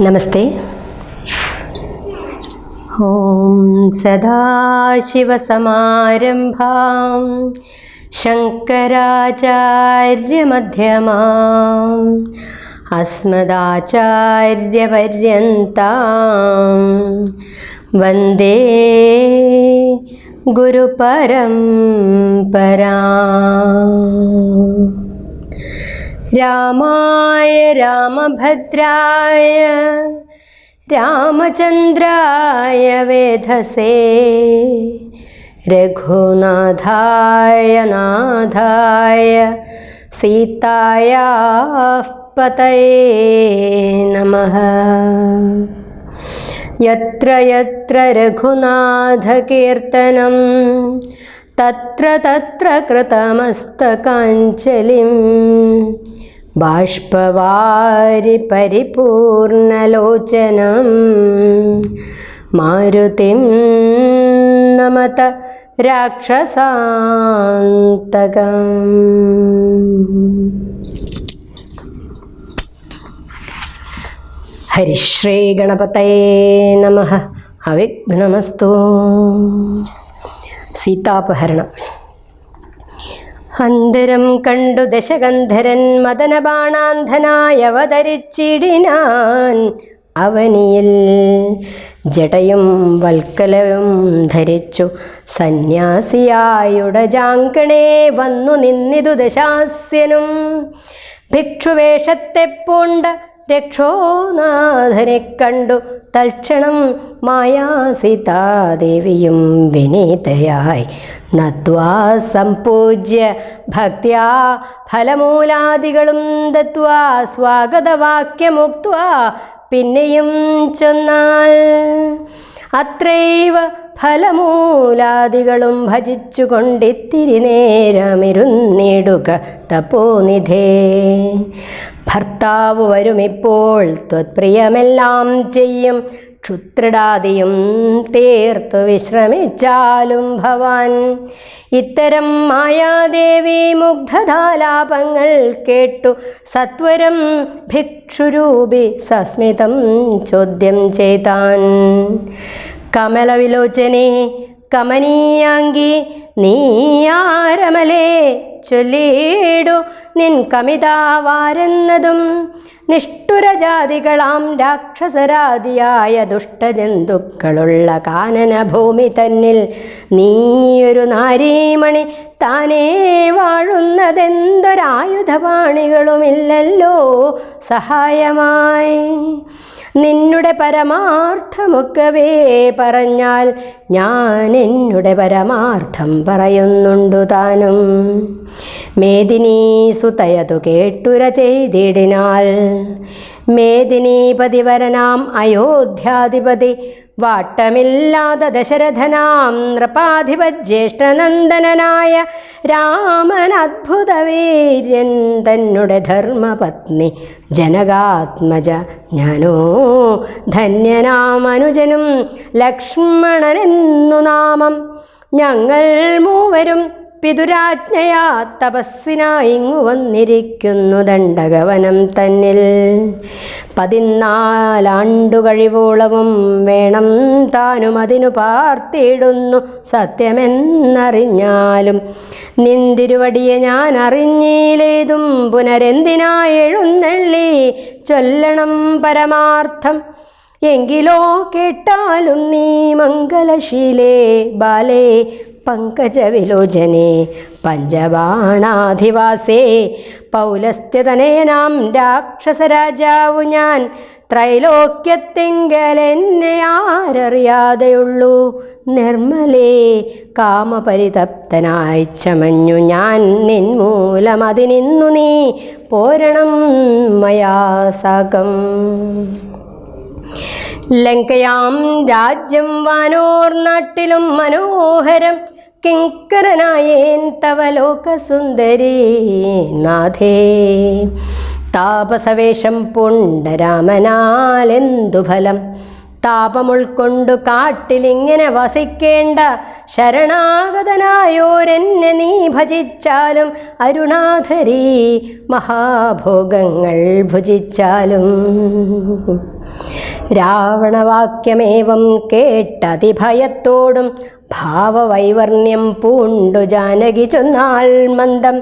നമസ്തേ. ഓം സദാശിവസമാരംഭാം ശങ്കരാചാര്യമധ്യമാം അസ്മദാചാര്യപര്യന്താം വന്ദേ ഗുരുപരംപരാം. രാമായ രാമഭദ്രായ രാമചന്ദ്രായ വേധസേ രഘുനാഥായ നാഥായ സീതായാഃ പതയേ നമഃ. യത്ര യത്ര രഘുനാഥകീർത്തനം തത്ര തത്ര കൃതമസ്തകാഞ്ജലിം ബാഷ്പവാരി പരിപൂർണലോചനം മാരുതിം നമത രാക്ഷസാന്തകം. ഹരിശ്രീ ഗണപതയേ നമഃ. അവിഘ്നമസ്തു. സീതാപഹരണം. അന്തരം കണ്ടു ദശകന്ധരൻ മദനബാണാന്ധനായി അവതരിച്ചിടിനാൻ അവനിയിൽ. ജടയും വൽക്കലവും ധരിച്ചു സന്യാസിയായുടജാങ്കണേ വന്നു നിന്നിതു ദശാസ്യനും. ഭിക്ഷുവേഷത്തെ പൂണ്ട രക്ഷോനാഥനെ കണ്ടു തൽക്ഷണം മായാസീതാദേവിയും വിനീതയായി നദ്വാ സംപൂജ്യ ഭക്ത്യാ ഫലമൂലാദികളും ദത്വാ സ്വാഗതവാക്യമുക്ത്വാ പിന്നെയും ചൊന്നാൽ, അത്രൈവ ഫലമൂലാദികളും ഭജിച്ചു കൊണ്ടിത്തിരി നേരമിരുന്നിടുക തപോനിധേ. ഭർത്താവ് വരുമിപ്പോൾ ത്വത്പ്രിയമെല്ലാം ചെയ്യും, ക്ഷുത്രിടാദിയും തീർത്തു വിശ്രമിച്ചാലും ഭവാൻ. ഇത്തരം മായാദേവി മുഗ്ധതാലാപങ്ങൾ കേട്ടു സത്വരം ഭിക്ഷുരൂപി സസ്മിതം ചോദ്യം ചെയ്താൻ. കമലവിലോചനെ കമനീയാംഗി നീയാരമലേ ചൊല്ലിയിടു നിൻ കമിതാവാരെന്നതും. നിഷ്ഠുരജാതികളാം രാക്ഷസരാദിയായ ദുഷ്ടജന്തുക്കളുള്ള കാനനഭൂമി തന്നിൽ നീയൊരു നാരീമണി താനേ വാഴുന്നതെന്തൊരായുധപാണികളുമില്ലല്ലോ സഹായമായി. നിന്നുടെ പരമാർത്ഥമൊക്കവേ പറഞ്ഞാൽ ഞാൻ എന്നുടെ പരമാർത്ഥം പറയുന്നുണ്ടു താനും. മേദിനീ സുതയതു കേട്ടുര ചെയ്തിടിനാൾ. മേദിനീപതിവരനാം അയോധ്യാധിപതി വാട്ടമില്ലാത ദശരഥനാം നൃപാധിപജ്യേഷ്ഠനന്ദനായ രാമൻ അദ്ഭുതവീര്യൻ തന്നുടെ ധർമ്മപത്നി ജനകാത്മജ ഞാനോ ധന്യനാം അനുജനും ലക്ഷ്മണനെന്നു നാമം. ഞങ്ങൾ മൂവരും പിതുരാജ്ഞയാ തപസ്സിനായി ഇങ്ങു വന്നിരിക്കുന്നു ദണ്ഡകവനം തന്നിൽ. 14 കഴിവോളവും വേണം താനും അതിനു പാർത്തിടുന്നു സത്യമെന്നറിഞ്ഞാലും. നിന്തിരുവടിയെ ഞാൻ അറിഞ്ഞില്ലേതും പുനരെന്തിനായി എഴുന്നള്ളി ചൊല്ലണം പരമാർത്ഥം. എങ്കിലോ കേട്ടാലും നീ മംഗലശീലേ ബാലേ പങ്കജവിലോചനെ പഞ്ചബാണാധിവാസേ പൗലസ്ത്യതനയനാം രാക്ഷസരാജാവു ഞാൻ. ത്രൈലോക്യത്തിങ്കൽ എന്നെ ആരറിയാതെയുള്ളൂ നിർമ്മലേ. കാമപരിതപ്തനായി ചമഞ്ഞു ഞാൻ നിൻമൂലം അതിനിന്നു നീ പോരണം മയാ സാകം. ലങ്കയാം രാജ്യം വാനോർ നാട്ടിലും മനോഹരം കിങ്കരനായേൻ തവ ലോകസുന്ദരീ നാഥേ. താപസവേഷം പൂണ്ട രാമനാലെന്തു ഫലം താപമുൾക്കൊണ്ടു കാട്ടിലിങ്ങനെ വസിക്കേണ്ട ശരണാഗതനായോരെന്നെ നീ ഭജിച്ചാലും അരുണാധരീ മഹാഭോഗങ്ങൾ ഭുജിച്ചാലും. രാവണവാക്യമേവം കേട്ടതിഭയത്തോടും ഭാവവൈവർണ്യം പൂണ്ടു ജാനകി ചൊന്നാൾ മന്ദം,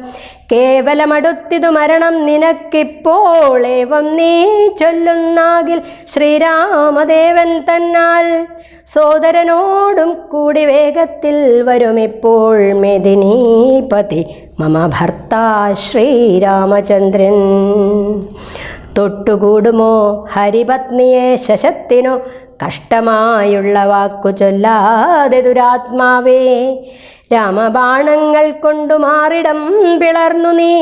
കേവലമടുത്തിതു മരണം നിനക്കിപ്പോൾ ഏവം നീ ചൊല്ലുന്നാകിൽ ശ്രീരാമദേവൻ തന്നാൽ സോദരനോടും കൂടി വേഗത്തിൽ വരുമിപ്പോൾ മെദിനീപതി മമ ഭർത്താ ശ്രീരാമചന്ദ്രൻ. തൊട്ടുകൂടുമോ ഹരിപത്നിയെ ശശത്തിനു കഷ്ടമായുള്ള വാക്കു ചൊല്ലാതെ ദുരാത്മാവേ, രാമബാണങ്ങൾ കൊണ്ടു മാറിടം പിളർന്നു നീ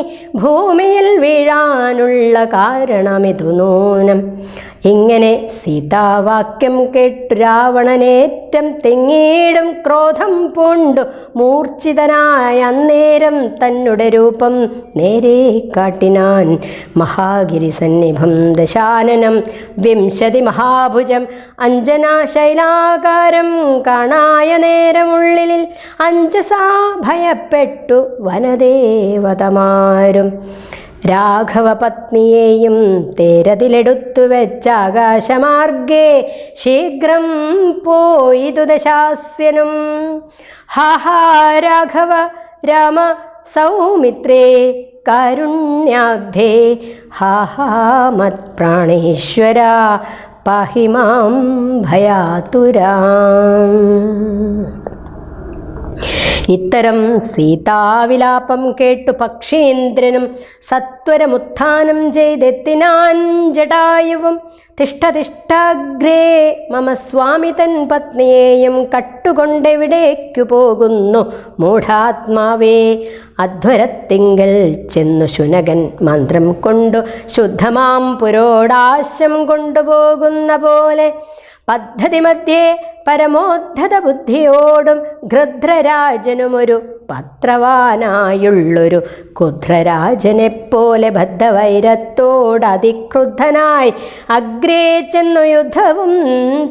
ഭൂമിയിൽ വീഴാനുള്ള കാരണമിതു നൂനം. ഇങ്ങനെ സീതാവാക്യം കേട്ടു രാവണനേറ്റം തെങ്ങിയിടും ക്രോധം പൂണ്ടു മൂർച്ഛിതനായ അന്നേരം തന്നെ രൂപം നേരെ കാട്ടിനാൻ. മഹാഗിരി സന്നിഭം ദശാനനം 20 മഹാഭുജം അഞ്ജനാശൈലാകാരം കാണായ നേരമുള്ളിൽ അഞ്ജസാ ഭയപ്പെട്ടു വനദേവതമാരും. രാഘവപത്നിയെയും തേരതിലെടുത്തു വെച്ചാകാശമാർഗേ ശീഘ്രം പോയിതു ദശാസ്യനും. ഹാഹാ രാഘവ രാമ സൗമിത്രേ കാരുണ്യാബ്ധേ, ഹാഹാ മത്പ്രാണേശ്വര പാഹി മാം ഭയാതുരാം. ഇത്തരം സീതാവിലാപം കേട്ടു പക്ഷീന്ദ്രനും സത്വരമുത്ഥാനം ചെയ്തെത്തിനാൻ ജടായുവും. തിഷ്ഠതിഷ്ഠാഗ്രേ മമ സ്വാമി തൻ പത്നിയെയും കട്ടുകൊണ്ടെവിടേക്കു പോകുന്നു മൂഢാത്മാവേ. അധ്വരത്തിങ്കൽ ചെന്നു ശുനകൻ മന്ത്രം കൊണ്ടു ശുദ്ധമാം പുരോടാശം കൊണ്ടുപോകുന്ന പോലെ പദ്ധതി മധ്യേ പരമോദ്ധത ബുദ്ധിയോടും ഗൃധ്രരാജനുമൊരു പത്രവാനായുള്ളൊരു കുധ്രരാജനെപ്പോലെ ബദ്ധവൈരത്തോടതിക്രുദ്ധനായി അഗ്രേ ചെന്നു യുദ്ധവും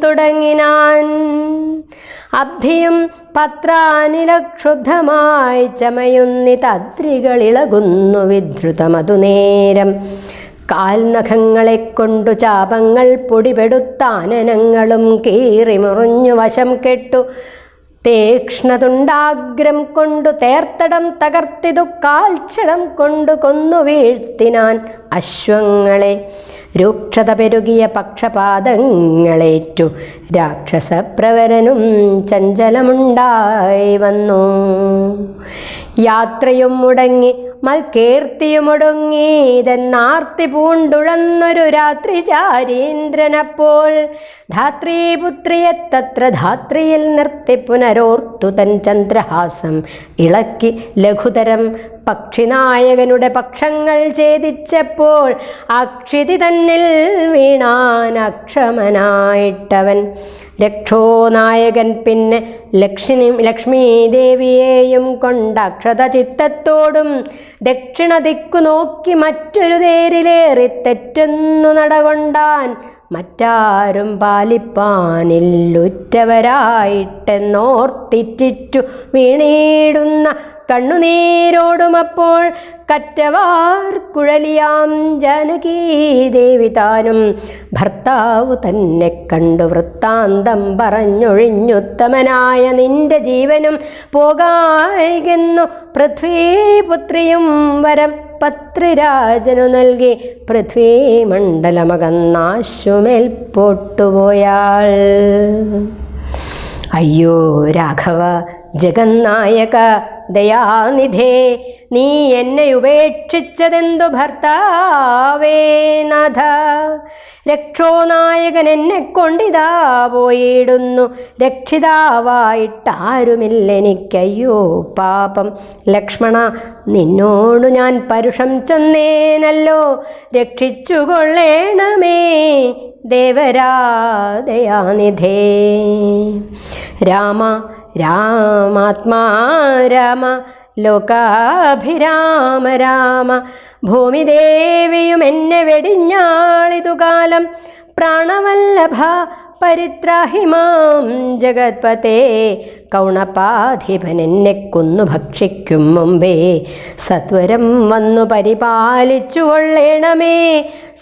തുടങ്ങിനാൻ. അബ്ധിയും പത്രാനിലക്ഷുബ്ധമായി ചമയുന്നിതദ്രികളിളകുന്നു വിധൃതമതു നേരം. കാൽനഖങ്ങളെ കൊണ്ടു ചാപങ്ങൾ പൊടിപെടുത്താനനങ്ങളും കീറി മുറിഞ്ഞു വശം കെട്ടു തീക്ഷ്ണതുണ്ടാഗ്രം കൊണ്ടു തേർത്തടം തകർത്തിതു കാൽക്ഷണം കൊണ്ടു കൊന്നു വീഴ്ത്തിനാൻ അശ്വങ്ങളെ. രൂക്ഷത പെരുകിയ പക്ഷപാതങ്ങളേറ്റു രാക്ഷസപ്രവരനും ചഞ്ചലമുണ്ടായി വന്നു. യാത്രയും മുടങ്ങി മൽകീർത്തിയുമൊടുങ്ങിയതെന്നാർത്തി പൂണ്ടുഴന്നൊരു രാത്രി ചാരീന്ദ്രനപ്പോൾ ധാത്രീപുത്രിയെ തത്ര ധാത്രിയിൽ നിർത്തി പുനരോർത്തു തൻ ചന്ദ്രഹാസം ഇളക്കി ലഘുതരം പക്ഷിനായകനുടെ പക്ഷങ്ങൾ ഛേദിച്ചപ്പോൾ അക്ഷിതി തന്നിൽ വീണാൻ അക്ഷമനായിട്ടവൻ. രക്ഷോനായകൻ പിന്നെ ലക്ഷ്മീദേവിയെയും കൊണ്ടക്ഷത ചിത്തത്തോടും ദക്ഷിണ ദിക്കു നോക്കി മറ്റൊരു തേരിലേറി തെറ്റെന്നു നടകൊണ്ടാൻ. മറ്റാരും പാലിപ്പാനില്ലുറ്റവരായിട്ടെന്നോർത്തിറ്റിറ്റു വീണിടുന്ന കണ്ണുനീരോടുമപ്പോൾ കറ്റവാർ കുഴലിയാം ജാനകീദേവി താനും ഭർത്താവു തന്നെ കണ്ടു വൃത്താന്തം പറഞ്ഞൊഴിഞ്ഞുത്തമനായ നിന്റെ ജീവനും പോകായെന്നു പൃഥ്വീപുത്രിയും വരം പത്രിരാജനു നൽകി പൃഥ്വീമണ്ഡലമകന്നാശുമേൽ പോട്ടുപോയാൾ. അയ്യോ രാഘവ ജഗന്നായക ദയാനിധേ, നീ എന്നെ ഉപേക്ഷിച്ചതെന്തു ഭർത്താവേ നാഥ. രക്ഷോനായകൻ എന്നെ കൊണ്ടിതാ പോയിടുന്നു, രക്ഷിതാവായിട്ടാരുമില്ലെനിക്കയ്യോ പാപം. ലക്ഷ്മണ നിന്നോടു ഞാൻ പരുഷം ചൊന്നേനല്ലോ, രക്ഷിച്ചുകൊള്ളേണമേ ദേവരാദയാനിധേ. രാമ രാമാത്മാ രാമ ലോകാഭിരാമ രാമ. ഭൂമിദേവിയും എന്നെ വെടിഞ്ഞാളിതുകാലം പ്രാണവല്ലഭ പരിത്രാഹി മാം ജഗത്പതേ. കൗണപാധിപനെന്നെ കൊന്നു ഭക്ഷിക്കും മുമ്പേ സത്വരം വന്നു പരിപാലിച്ചു കൊള്ളേണമേ.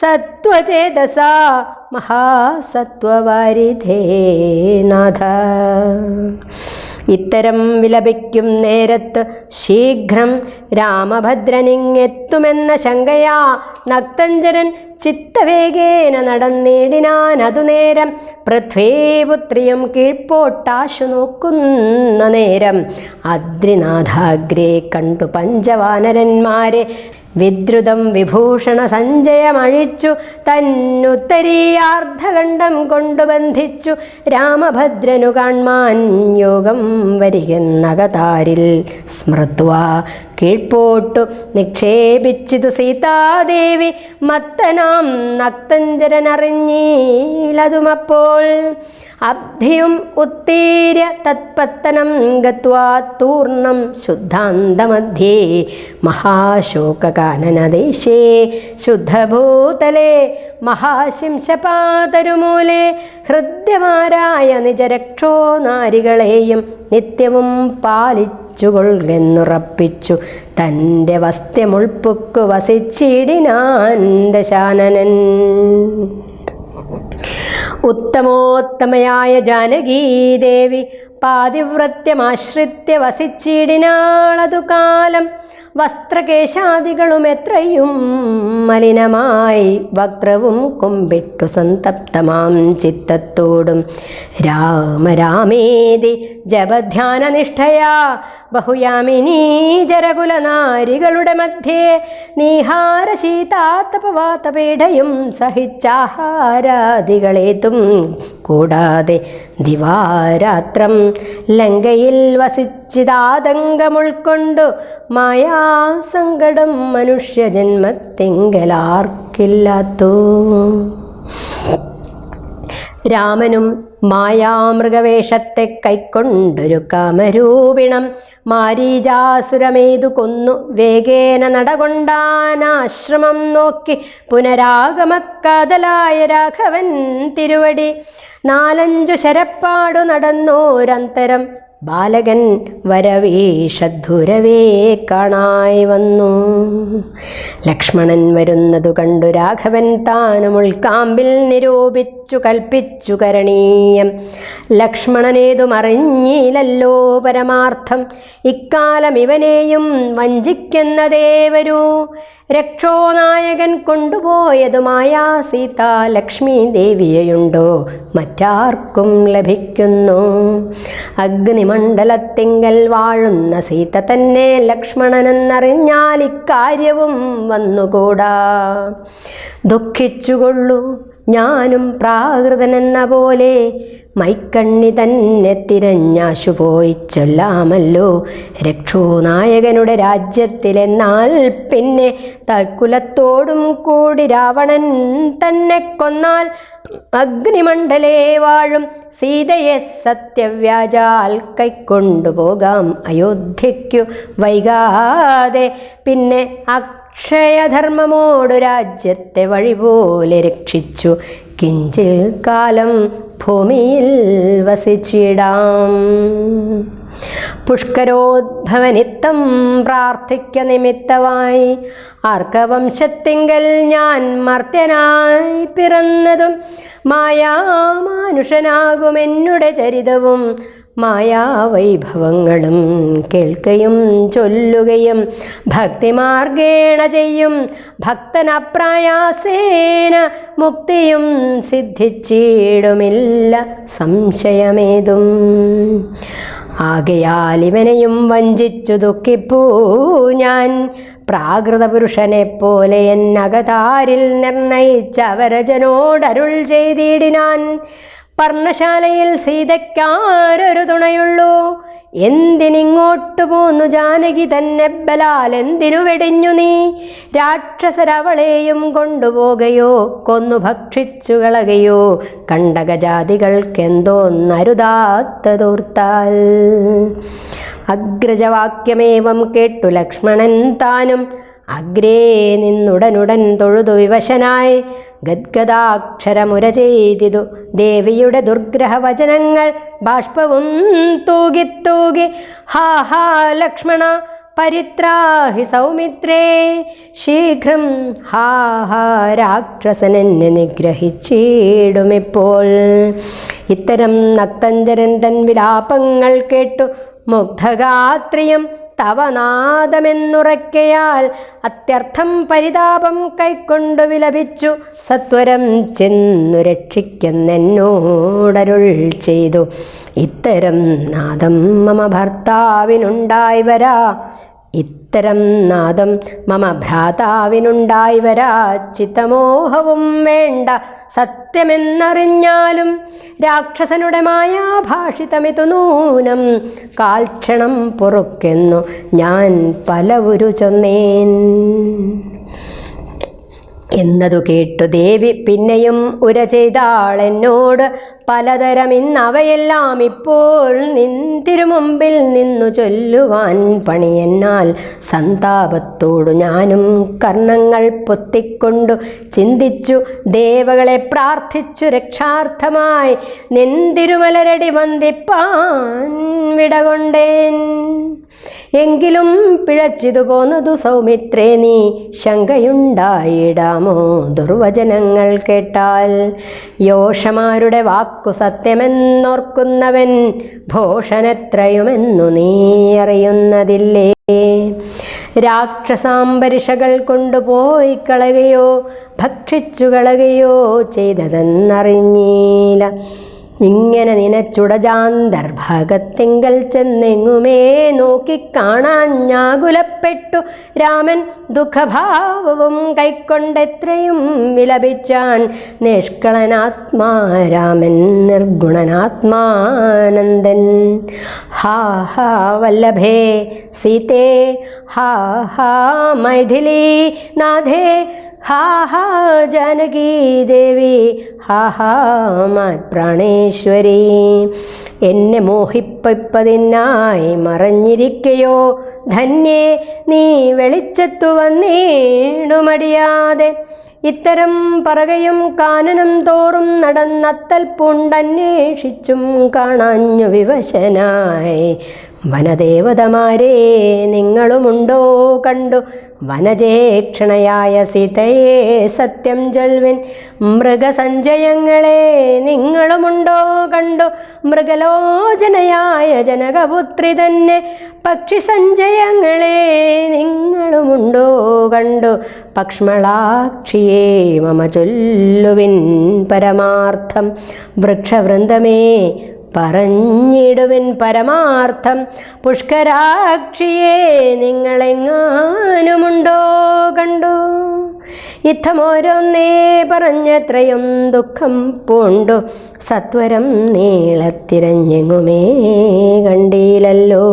സത്വചേതസ മഹാസത്വവാരിധേ നാഥ. ഇത്തരം വിലപിക്കും നേരത്ത് ശീഘ്രം രാമഭദ്രനിങ്ങെത്തുമെന്ന ശങ്കയാ നക്തഞ്ചരൻ ചിത്തവേഗേന നടന്നിടിനാൻ. അതുനേരം പൃഥ്വീപുത്രിയും കീഴ്പോട്ടാശു നോക്കുന്ന നേരം അദ്രിനാഥാഗ്രേ കണ്ടു പഞ്ചവാനരന്മാരെ വിദ്രുതം വിഭൂഷണ സഞ്ജയമഴിച്ചു തന്നുത്തരീയാർദ്ധഖണ്ഡം കൊണ്ടു ബന്ധിച്ചു. രാമഭദ്രനു കാൺമാൻ യോഗം വരികെന്നകതാരിൽ സ്മൃത്വാ കീഴ്പോട്ടു നിക്ഷേപിച്ചിതു സീതാദേവി. മത്തനാം നക്തഞ്ചരനറിഞ്ഞീലതുമപ്പോൾ അബ്ധിയും ഉത്തീര്യ തത്പത്തനം ഗത്വാ തൂർണം ശുദ്ധാന്തമധ്യേ മഹാശോകകാനനദേശേ ശുദ്ധഭൂതലേ മഹാശിംശപാതരുമൂലേ. ഹൃദ്യമാരായ നിജരക്ഷോ നാരികളെയും നിത്യവും പാലിച്ചുകൊള്ളുറപ്പിച്ചു തൻ്റെ വസ്ത്യമുൾപ്പുക്കു വസിച്ചിടിനാൻ ദശാനനൻ. ഉത്തമോത്തമയായ ജാനകീദേവി പാതിവ്രത്യമാശ്രിത്യ വസിച്ചിടിനാളതു കാലം. വസ്ത്രകേശാദികളും എത്രയും മലിനമായി വക്രവും കുമ്പിട്ടു സന്തപ്തമാം ചിത്തത്തോടും രാമരാമേതി ജപധ്യാനനിഷ്ഠയാ ബഹുയാമിനീ ജരകുലനാരികളുടെ മധ്യേ നീഹാരശീതാതപവാതപീഠയും സഹിച്ചാഹാരാദികളേതും കൂടാതെ ദിവാരാത്രം ലങ്കയിൽ വസിച്ചിതാതങ്കമുൾക്കൊണ്ടു മായാസങ്കടം മനുഷ്യജന്മത്തെങ്കലാർക്കില്ലാത്തോ. രാമനും മായാമൃഗവേഷത്തെ കൈക്കൊണ്ടൊരു കാമരൂപിണം മാരീചാസുരമേതു കൊന്നു വേഗേന നടകൊണ്ടാനാശ്രമം നോക്കി പുനരാഗമക്കാതലായ രാഘവൻ തിരുവടി. 4-5 ശരപ്പാടു നടന്നോരന്തരം ബാലകൻ വരവീഷദ്ധുരവേ കാണായി വന്നു. ലക്ഷ്മണൻ വരുന്നതു കണ്ടു രാഘവൻ താനും ഉൾക്കാമ്പിൽ നിരൂപിച്ചു കൽപ്പിച്ചു കരണീയം. ലക്ഷ്മണനേതുമറിഞ്ഞില്ലല്ലോ പരമാർത്ഥം. ഇക്കാലം ഇവനെയും വഞ്ചിക്കുന്നതേ വരൂ. രക്ഷോനായകൻ കൊണ്ടുപോയതുമായ സീത ലക്ഷ്മി ദേവിയെയുണ്ടോ മറ്റാർക്കും ലഭിക്കുന്നു. അഗ്നിമണ്ഡലത്തിങ്കൽ വാഴുന്ന സീത തന്നെ ലക്ഷ്മണനെന്നറിഞ്ഞാൽ ഇക്കാര്യവും വന്നുകൂടാ. ദുഃഖിച്ചുകൊള്ളു ഞാനും പ്രാകൃതനെന്ന പോലെ മൈക്കണ്ണി തന്നെ തിരഞ്ഞാശു പോയി ചൊല്ലാമല്ലോ. രക്ഷോനായകനുടെ രാജ്യത്തിലെന്നാൽ പിന്നെ തൽക്കുലത്തോടും കൂടി രാവണൻ തന്നെ കൊന്നാൽ അഗ്നിമണ്ഡലേ വാഴും സീതയെ സത്യവ്യാജാൽ കൈക്കൊണ്ടുപോകാം അയോധ്യയ്ക്കു വൈകാതെ. പിന്നെ അക്ഷയധർമ്മമോടു രാജ്യത്തെ വഴിപോലെ രക്ഷിച്ചു കിഞ്ചിൽ കാലം ഭൂമിയിൽ വസിച്ചിടാം. പുഷ്കരോദ്ഭവനിത്തം പ്രാർത്ഥിക്ക നിമിത്തമായി ആർക്കവംശത്തിങ്കൽ ഞാൻ മർത്യനായി പിറന്നതും മായാമാനുഷനാകുമെന്നുടെ ചരിതവും മായാവൈഭവങ്ങളും കേൾക്കുകയും ചൊല്ലുകയും ഭക്തിമാർഗേണ ചെയ്യും ഭക്തനപ്രയാസേന മുക്തിയും സിദ്ധിച്ചിടുമില്ല സംശയമേതും. ആകയാൽ ഇവനെയും വഞ്ചിച്ചു ദുഃഖിപ്പൂ ഞാൻ പ്രാകൃത പുരുഷനെപ്പോലെ എന്നകതാരിൽ നിർണയിച്ചവരജനോടരുൾ ചെയ്തിടിനാൻ. പർണശാലയിൽ സീതയ്ക്കാരൊരു തുണയുള്ളൂ. എന്തിനിങ്ങോട്ടു പോന്നു ജാനകി തന്നെ ബലാൽ എന്തിനു വെടിഞ്ഞു നീ? രാക്ഷസരവളെയും കൊണ്ടുപോകയോ കൊന്നു ഭക്ഷിച്ചു കളകയോ കണ്ടകജാതികൾക്കെന്തോന്നരുതാത്തതോർത്താൽ. അഗ്രജവാക്യമേവം കേട്ടു ലക്ഷ്മണൻ താനും അഗ്രേ നിന്നുടനുടൻ തൊഴുതു വിവശനായി ഗദ്ഗദാക്ഷരമുര ചെയ്തിതു ദേവിയുടെ ദുർഗ്രഹവചനങ്ങൾ ബാഷ്പവും തൂകി ഹാ ഹാ ലക്ഷ്മണ പരിത്രാഹി സൗമിത്രേ ശീഘ്രം ഹാ ഹാ രാക്ഷസനെന്നെ നിഗ്രഹിച്ചിടുമിപ്പോൾ. ഇത്തരം നക്തഞ്ചരൻ തൻ വിലാപങ്ങൾ കേട്ടു മുഗ്ധഗാത്രിയം തവ നാദമെന്നുറക്കയാൽ അത്യർത്ഥം പരിതാപം കൈക്കൊണ്ടു വിലപിച്ചു സത്വരം ചെന്നു രക്ഷിക്കെന്നോടരുൾ ചെയ്തു. ഇത്തരം നാദം മമ ഭർത്താവിനുണ്ടായി വരാ ഇത്തരം നാദം മമ ഭ്രാതാവിനുണ്ടായി വരാ ചിത്തമോഹവും വേണ്ട സത്യമെന്നറിഞ്ഞാലും രാക്ഷസനുടെ മായാഭാഷിതമിതു നൂനം കാൽക്ഷണം പൊറുക്കെന്നു ഞാൻ പലവുരു ചൊന്നേൻ. എന്നതു കേട്ടു ദേവി പിന്നെയും ഉര ചെയ്താളെന്നോട് പലതരം ഇന്നവയെല്ലാം ഇപ്പോൾ നിന്തിരുമുമ്പിൽ നിന്നു ചൊല്ലുവാൻ പണിയെന്നാൽ സന്താപത്തോടു ഞാനും കർണങ്ങൾ പൊത്തിക്കൊണ്ടു ചിന്തിച്ചു ദേവകളെ പ്രാർത്ഥിച്ചു രക്ഷാർത്ഥമായി നിന്തിരുമലരടി വന്ദിപ്പാൻ വിടകൊണ്ടേൻ. എങ്കിലും പിഴച്ചിതു പോന്നതു സൗമിത്രേ നീ ശങ്കയുണ്ടായിടാമോ ദുർവചനങ്ങൾ കേട്ടാൽ. യോഷമാരുടെ വാക്കു സത്യമെന്നോർക്കുന്നവൻ ഭോഷനെത്രയുമെന്നു നീ അറിയുന്നതില്ലേ. രാക്ഷസാംബരിഷകൾ കൊണ്ടുപോയി കളകയോ ഭക്ഷിച്ചു കളകയോ ചെയ്തതെന്നറിഞ്ഞീല. ഇങ്ങനെ നിനച്ചുടജാന്തർഭാഗത്തിങ്കൽ ചെന്നെങ്ങുമേ നോക്കിക്കാണാഞ്ഞാകുലപ്പെട്ടു രാമൻ ദുഃഖഭാവവും കൈക്കൊണ്ടെത്രയും വിലപിച്ചാൻ. നിഷ്കളനാത്മാ രാമൻ നിർഗുണനാത്മാനന്ദൻ. ഹാ ഹാ വല്ലഭേ സീതേ ഹാ ഹാ മൈഥിലീ നാഥേ ഹാ ഹാ ജാനകീ ദേവി ഹാ ഹാ പ്രാണേശ്വരി. എന്നെ മോഹിപ്പിപ്പതിനായി മറഞ്ഞിരിക്കയോ ധന്യേ നീ വെളിച്ചത്തു വന്നീടുമടിയാതെ. ഇത്തരം പറകയും കാനനം തോറും നടന്നത്തൽ പൂണ്ടന്വേഷിച്ചും കാണാഞ്ഞു വിവശനായി വനദേവതമാരെ നിങ്ങളുമുണ്ടോ കണ്ടു വനജേക്ഷണയായ സീതയെ സത്യം ചൊൽവിൻ. മൃഗസഞ്ചയങ്ങളെ നിങ്ങളുമുണ്ടോ കണ്ടു മൃഗലോചനയായ ജനകപുത്രി തന്നെ പക്ഷിസഞ്ചയങ്ങളെ നിങ്ങളുമുണ്ടോ കണ്ടു പക്ഷ്മളാക്ഷിയെ മമ ചൊല്ലുവിൻ പരമാർത്ഥം. വൃക്ഷവൃന്ദമേ പറഞ്ഞിടുവിൻ പരമാർത്ഥം. പുഷ്കരാക്ഷിയെ നിങ്ങളെങ്ങാനുമുണ്ടോ കണ്ടു. ഇത്തമോരോന്നേ പറഞ്ഞത്രയും ദുഃഖം പൂണ്ടു സത്വരം നീളത്തിരഞ്ഞെങ്ങുമേ കണ്ടീലല്ലോ.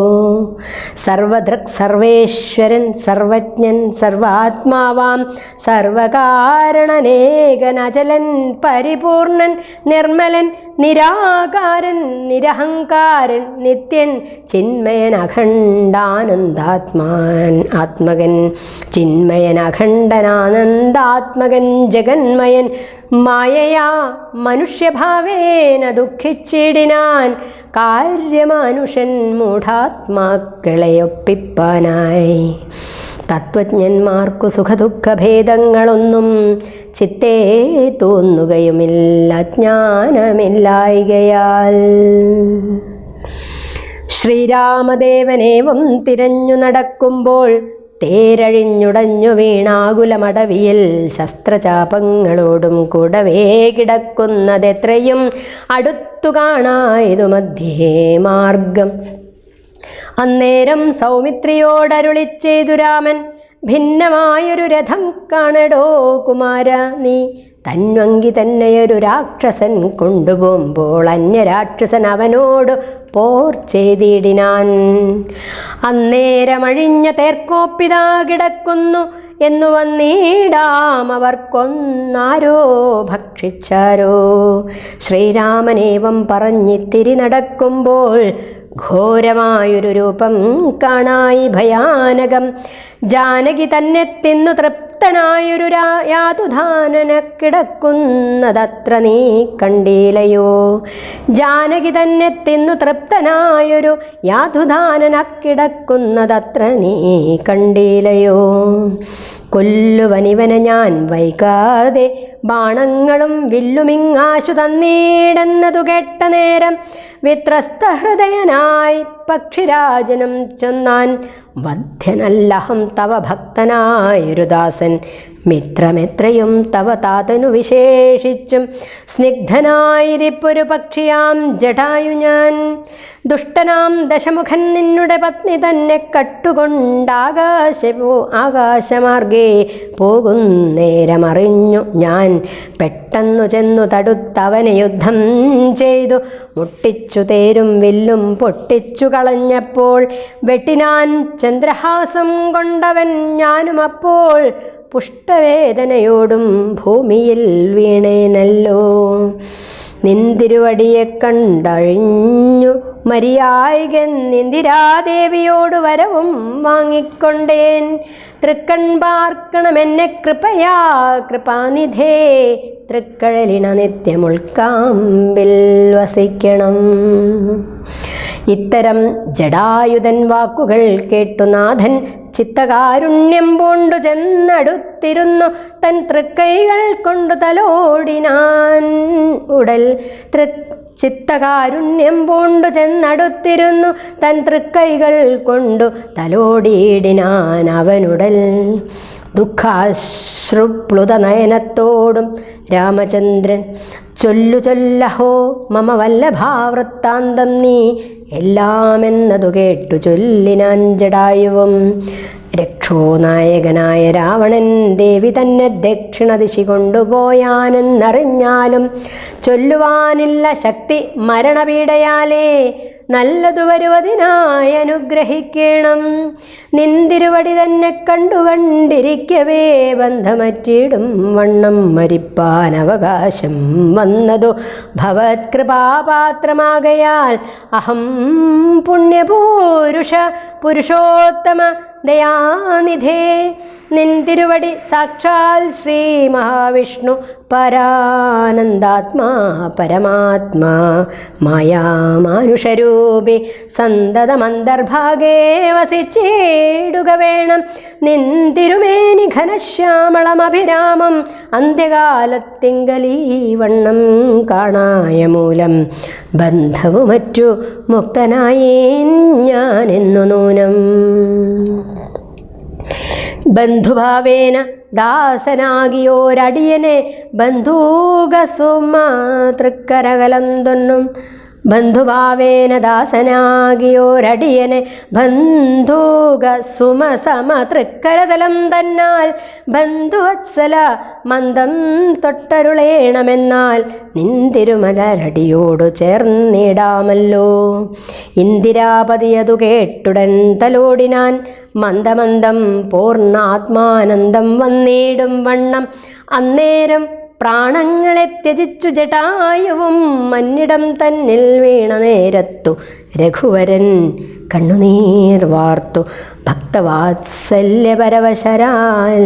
സർവദൃക് സർവേശ്വരൻ സർവജ്ഞൻ സർവാത്മാവാം സർവകാരണനേകൻ അചലൻ പരിപൂർണൻ നിർമ്മലൻ നിരാകാരൻ നിരഹങ്കാരൻ നിത്യൻ ചിന്മയൻ അഖണ്ഡാനന്ദാത്മാൻ ആത്മകൻ. ചിന്മയൻ അഖണ്ഡനാനന്ദാത്മകൻ ജഗന്മയൻ മായയാ മനുഷ്യഭാവേന ദുഃഖിച്ചിടിനാൻ കാര്യമാനുഷൻ മൂഢാത്മാക്കളെയൊപ്പിപ്പാനായി. തത്വജ്ഞന്മാർക്കു സുഖദുഃഖഭേദങ്ങളൊന്നും ചിത്തേ തോന്നുകയുമില്ല ജ്ഞാനമില്ലായികയാൽ. ശ്രീരാമദേവനേവം തിരഞ്ഞു നടക്കുമ്പോൾ തേരഴിഞ്ഞുടഞ്ഞു വീണാകുലമടവിയിൽ ശസ്ത്രചാപങ്ങളോടും കൂടവേ കിടക്കുന്നതെത്രയും അടുത്തു കാണായതു മധ്യേ മാർഗം. അന്നേരം സൗമിത്രിയോടരുളിച്ചെയ്തു രാമൻ, ഭിന്നമായൊരു രഥം കാണടോ കുമാര നീ. തന്വങ്കി തന്നെയൊരു രാക്ഷസൻ കൊണ്ടുപോകുമ്പോൾ അന്യരാക്ഷസൻ അവനോട് പോർ ചെയ്തിടിനാൻ. അന്നേരമഴിഞ്ഞ തേർക്കോപ്പിതാ കിടക്കുന്നു എന്നു വന്നീടാം അവർക്കൊന്നാരോ ഭക്ഷിച്ചാരോ. ശ്രീരാമനേവം പറഞ്ഞിത്തിരി നടക്കുമ്പോൾ ഘോരമായൊരു രൂപം കാണായി ഭയാനകം. ജാനകി തന്നെ തിന്നു തൃപ്തനായൊരു യാതുധാനന കിടക്കുന്നതത്ര നീ കണ്ടീലയോ. ജാനകി തന്നെ തിന്നു തൃപ്തനായൊരു യാതുധാനന കിടക്കുന്നതത്ര നീ കണ്ടീലയോ. കൊല്ലുവനിവനെ ഞാൻ വൈകാതെ ബാണങ്ങളും വില്ലുമിങ്ങാശു തന്നീടെന്നതു കേട്ട നേരം വിത്രസ്തഹൃദയനായി പക്ഷിരാജനും ചൊന്നാൻ, വധ്യനല്ലഹം തവ ഭക്തനായൊരു ദാസൻ, മിത്രമെത്രയും തവ താതനു വിശേഷിച്ചും സ്നിഗ്ധനായിരിപ്പൊരു പക്ഷിയാം ജടായു ഞാൻ. ദുഷ്ടനാം ദശമുഖൻ നിന്നുടെ പത്നി തന്നെ ആകാശമാർഗേ പോകുന്നേരമറിഞ്ഞു ഞാൻ. പെട്ടെന്നു ചെന്നു തടുത്തവനെ യുദ്ധം ചെയ്തു മുട്ടിച്ചു തേരും വില്ലും പൊട്ടിച്ചു കളഞ്ഞപ്പോൾ വെട്ടിനാൻ ചന്ദ്രഹാസം കൊണ്ടവൻ ഞാനുമപ്പോൾ പുഷ്ടവേദനയോടും ഭൂമിയിൽ വീണേനല്ലോ. നിന്തിരുവടിയെ കണ്ടഴിഞ്ഞു മരിയായികെന്നിന്ദിരാദേവിയോട് വരവും വാങ്ങിക്കൊണ്ടേൻ. തൃക്കൺ പാർക്കണമെന്നെ കൃപയാ കൃപാനിധേ, തൃക്കഴലിണ നിത്യമുൾക്കാമ്പിൽ വസിക്കണം. ഇത്തരം ജടായുധൻ വാക്കുകൾ കേട്ടു നാഥൻ ചിത്തകാരുണ്യം പൂണ്ടു ചെന്നടുത്തിരുന്നു തൻ തൃക്കൈകൾ കൊണ്ടു തലോടിനാൻ. ഉടൽ ചിത്തകാരുണ്യം പൂണ്ടു ചെന്നടുത്തിരുന്നു തൻ തൃക്കൈകൾ കൊണ്ടു തലോടിയിടിനാൻ അവനുടൽ. ദുഃഖാശ്രുപ്ലുത നയനത്തോടും രാമചന്ദ്രൻ ചൊല്ലഹോ മമ വല്ലഭാവൃത്താന്തം നീ എല്ലാമെന്നതു കേട്ടു ചൊല്ലിനാൻ ജടായുവും. രക്ഷോനായകനായ രാവണൻ ദേവി തന്നെ ദക്ഷിണദിശി കൊണ്ടുപോയാനെന്നറിഞ്ഞാലും ചൊല്ലുവാനില്ല ശക്തി മരണപീഡയാലേ. നല്ലതു വരുവതിനായി അനുഗ്രഹിക്കണം. നിന്തിരുവടി തന്നെ കണ്ടിരിക്കവേ ബന്ധമറ്റിടും വണ്ണം മരിപ്പാൻ അവകാശം വന്നതു ഭവത്കൃപാപാത്രമാകയാൽ അഹം പുരുഷോത്തമ ദയാനിധേ. നിന്തിരുവടി സാക്ഷാൽ ശ്രീ മഹാവിഷ്ണു പരാനന്ദാത്മാ പരമാത്മാ മായാമാനുഷരൂപി സന്തതമന്തർഭാഗേ വസിച്ചിടുക വേണം. നിന്തിരുമേനി ഘനശ്യാമളമഭിരാമം അന്ത്യകാലത്തിങ്കലീ വണ്ണം കാണായ മൂലം ബന്ധവുമറ്റു മുക്തനായി ഞാനെന്നു നൂനം. ബന്ധുഭാവേന ദാസനാകിയോരടിയനെ ബന്ധൂകസുമ തൃക്കരകലം തൊന്നും. ബന്ധുഭാവേന ദാസനാകിയോരടിയനെ ബന്ധൂക സുമസമ തൃക്കരതലം തന്നാൽ ബന്ധുവത്സല മന്ദം തൊട്ടരുളേണമെന്നാൽ നിന്തിരുമലരടിയോടു ചേർന്നിടാമല്ലോ. ഇന്ദിരാപതിയതു കേട്ടുടൻ തലോടിനാൻ മന്ദമന്ദം പൂർണ്ണാത്മാനന്ദം വന്നിടും വണ്ണം. അന്നേരം പ്രാണങ്ങളെ ത്യജിച്ചു ജടായുവും മന്നിടം തന്നിൽ വീണ നേരത്തു രഘുവരൻ കണ്ണുനീർ വാർത്തു ഭക്തവാത്സല്യപരവശരാൽ